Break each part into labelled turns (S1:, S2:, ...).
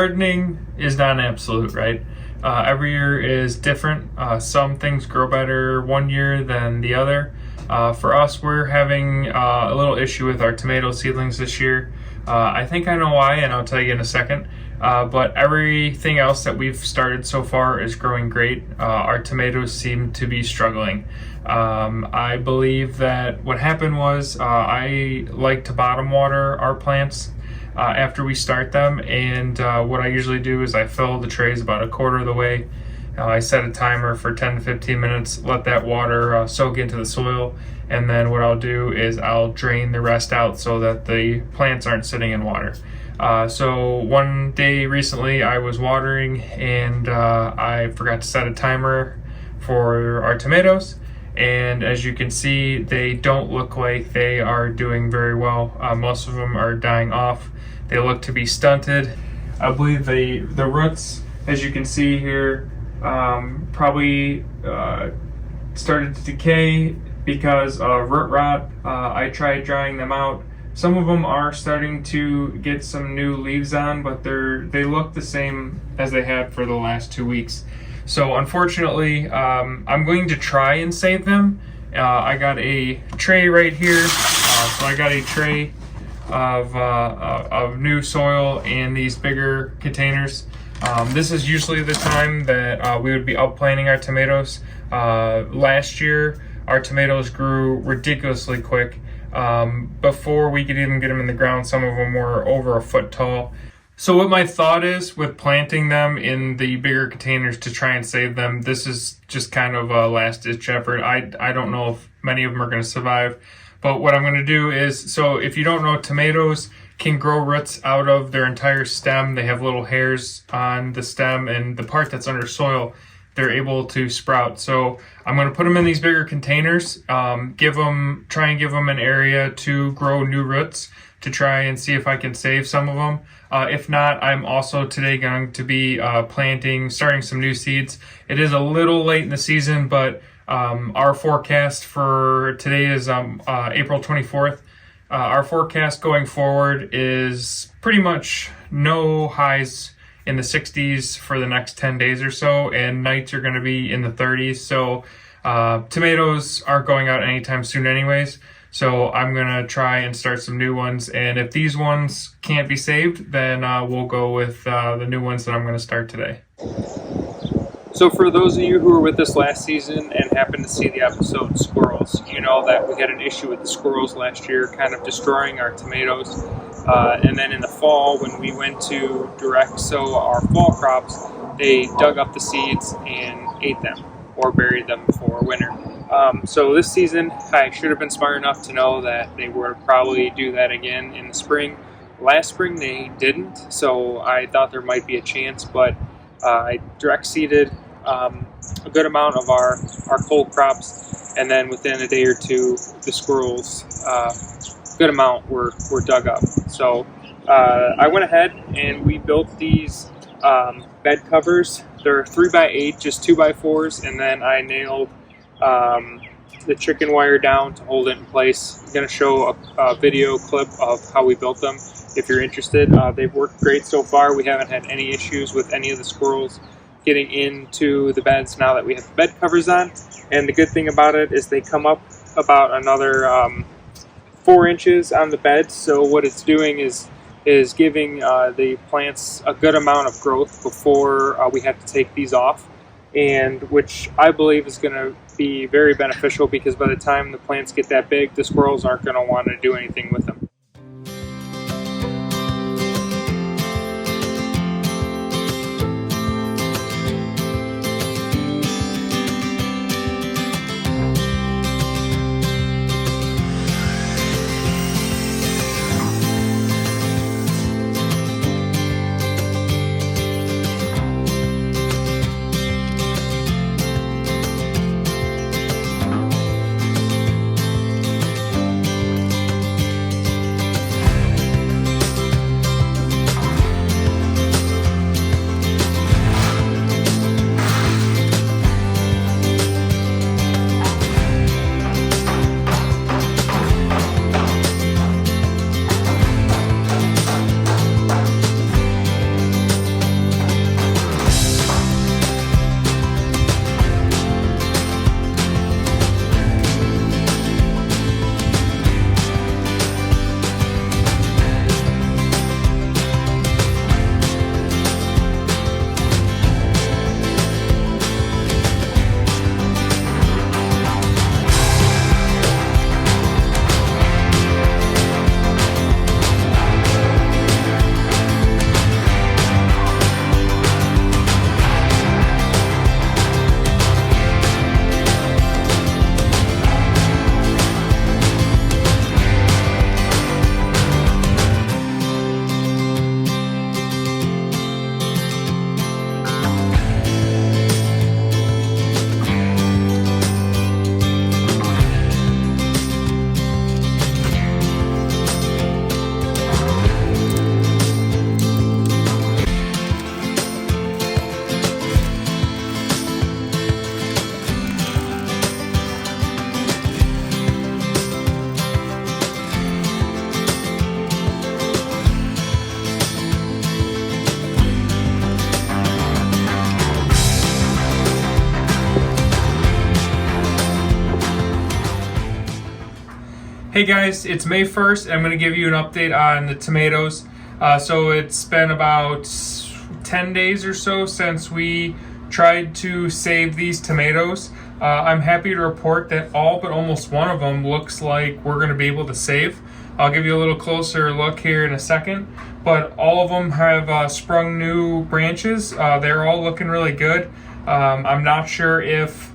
S1: gardening is not an absolute, right? Every year is different. Some things grow better one year than the other. For us, we're having a little issue with our tomato seedlings this year. I think I know why, and I'll tell you in a second. But everything else that we've started so far is growing great. Our tomatoes seem to be struggling. I believe that what happened was I like to bottom water our plants after we start them, and what I usually do is I fill the trays about a quarter of the way. I set a timer for 10 to 15 minutes, let that water soak into the soil, and then what I'll do is I'll drain the rest out so that the plants aren't sitting in water. So one day recently I was watering and I forgot to set a timer for our tomatoes, and as you can see, they don't look like they are doing very well. Most of them are dying off. They look to be stunted. I believe the roots, as you can see here, probably started to decay because of root rot. I tried drying them out. Some of them are starting to get some new leaves on, but they look the same as they had for the last 2 weeks. So unfortunately, I'm going to try and save them. I got a tray right here. So I got a tray of new soil in these bigger containers. This is usually the time that we would be upplanting our tomatoes. Last year, our tomatoes grew ridiculously quick. Before we could even get them in the ground, some of them were over a foot tall. So what my thought is with planting them in the bigger containers to try and save them, this is just kind of a last-ditch effort. I don't know if many of them are going to survive, but what I'm going to do is, so if you don't know, tomatoes can grow roots out of their entire stem. They have little hairs on the stem, and the part that's under soil, they're able to sprout. So I'm going to put them in these bigger containers, try and give them an area to grow new roots to try and see if I can save some of them. If not, I'm also today going to be starting some new seeds. It is a little late in the season, but our forecast for today is April 24th. Our forecast going forward is pretty much no highs in the 60s for the next 10 days or so, and nights are going to be in the 30s. So tomatoes aren't going out anytime soon anyways. So I'm going to try and start some new ones. And if these ones can't be saved, then we'll go with the new ones that I'm going to start today. So for those of you who were with us last season and happened to see the episode Squirrels, you know that we had an issue with the squirrels last year, kind of destroying our tomatoes. And then in the fall, when we went to direct sow our fall crops, they dug up the seeds and ate them or buried them for winter. So this season, I should have been smart enough to know that they would probably do that again in the spring. Last spring, they didn't, so I thought there might be a chance, but I direct seeded a good amount of our cold crops, and then within a day or two, the squirrels, good amount were dug up. So I went ahead and we built these bed covers. They're 3x8, just 2x4s, and then I nailed the chicken wire down to hold it in place. I'm going to show a video clip of how we built them if you're interested. They've worked great so far. We haven't had any issues with any of the squirrels getting into the beds now that we have the bed covers on. And the good thing about it is they come up about another 4 inches on the bed. So what it's doing is giving the plants a good amount of growth before we have to take these off, and which I believe is going to be very beneficial, because by the time the plants get that big, the squirrels aren't going to want to do anything with them. Hey guys, it's May 1st and I'm going to give you an update on the tomatoes. So it's been about 10 days or so since we tried to save these tomatoes. I'm happy to report that all but almost one of them looks like we're going to be able to save. I'll give you a little closer look here in a second, but all of them have sprung new branches. They're all looking really good. I'm not sure if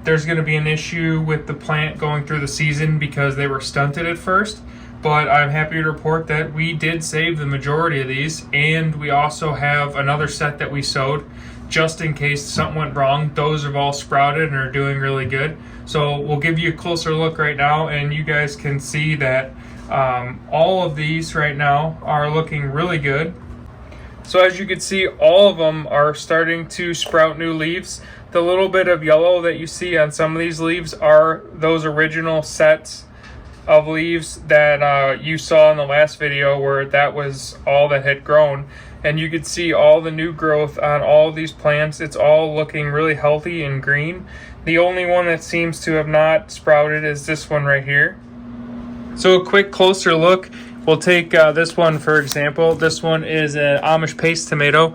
S1: there's going to be an issue with the plant going through the season because they were stunted at first, but I'm happy to report that we did save the majority of these, and we also have another set that we sowed just in case something went wrong. Those have all sprouted and are doing really good. So we'll give you a closer look right now, and you guys can see that all of these right now are looking really good. So as you can see, all of them are starting to sprout new leaves. The little bit of yellow that you see on some of these leaves are those original sets of leaves that you saw in the last video where that was all that had grown. And you could see all the new growth on all of these plants. It's all looking really healthy and green. The only one that seems to have not sprouted is this one right here. So a quick closer look. We'll take this one for example. This one is an Amish paste tomato.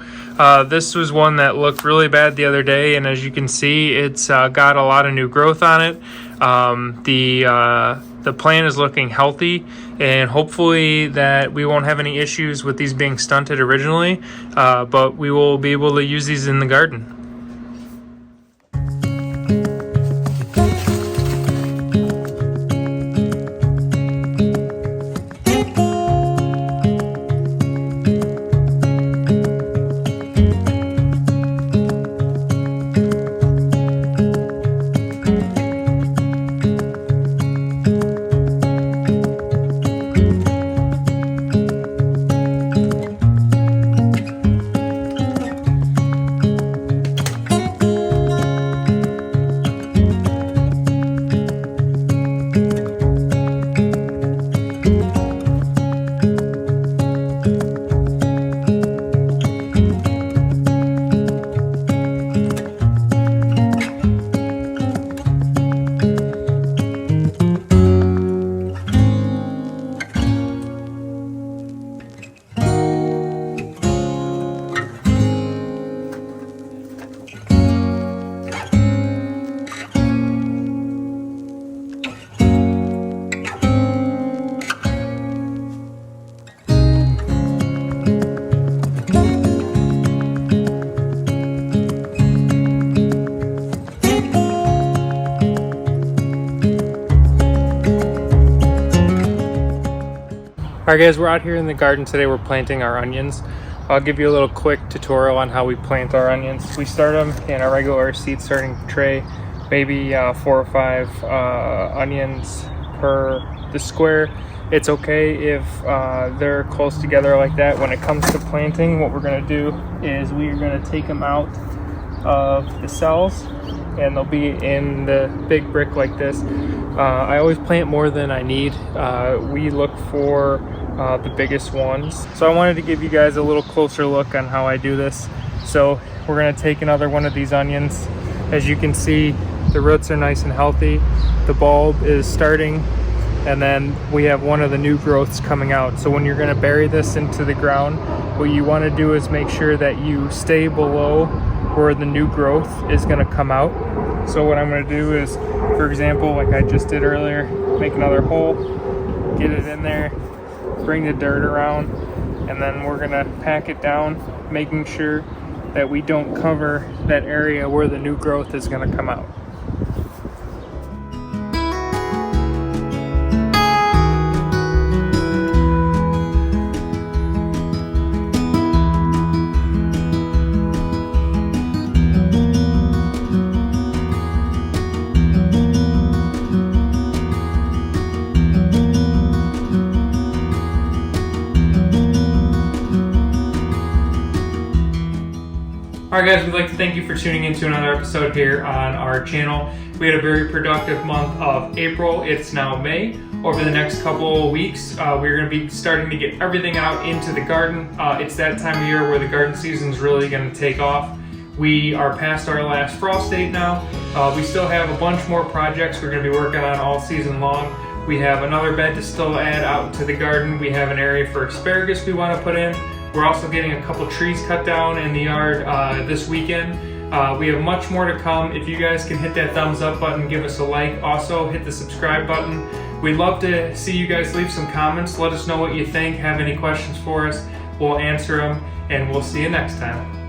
S1: This was one that looked really bad the other day, and as you can see, it's got a lot of new growth on it. The plant is looking healthy, and hopefully that we won't have any issues with these being stunted originally, but we will be able to use these in the garden. Alright guys, we're out here in the garden today. We're planting our onions. I'll give you a little quick tutorial on how we plant our onions. We start them in a regular seed starting tray, maybe 4 or 5 onions per the square. It's okay if they're close together like that. When it comes to planting, what we're going to do is we are going to take them out of the cells, and they'll be in the big brick like this. I always plant more than I need. We look for the biggest ones. So I wanted to give you guys a little closer look on how I do this. So we're going to take another one of these onions. As you can see, the roots are nice and healthy. The bulb is starting, and then we have one of the new growths coming out. So when you're going to bury this into the ground, what you want to do is make sure that you stay below where the new growth is going to come out. So what I'm going to do is, for example, like I just did earlier, make another hole, get it in there, bring the dirt around, and then we're going to pack it down, making sure that we don't cover that area where the new growth is going to come out. Alright guys, we'd like to thank you for tuning in to another episode here on our channel. We had a very productive month of April. It's now May. Over the next couple of weeks, we're going to be starting to get everything out into the garden. It's that time of year where the garden season is really going to take off. We are past our last frost date now. We still have a bunch more projects we're going to be working on all season long. We have another bed to still add out to the garden. We have an area for asparagus we want to put in. We're also getting a couple trees cut down in the yard this weekend. We have much more to come. If you guys can hit that thumbs up button, give us a like. Also, hit the subscribe button. We'd love to see you guys leave some comments. Let us know what you think. Have any questions for us? We'll answer them, and we'll see you next time.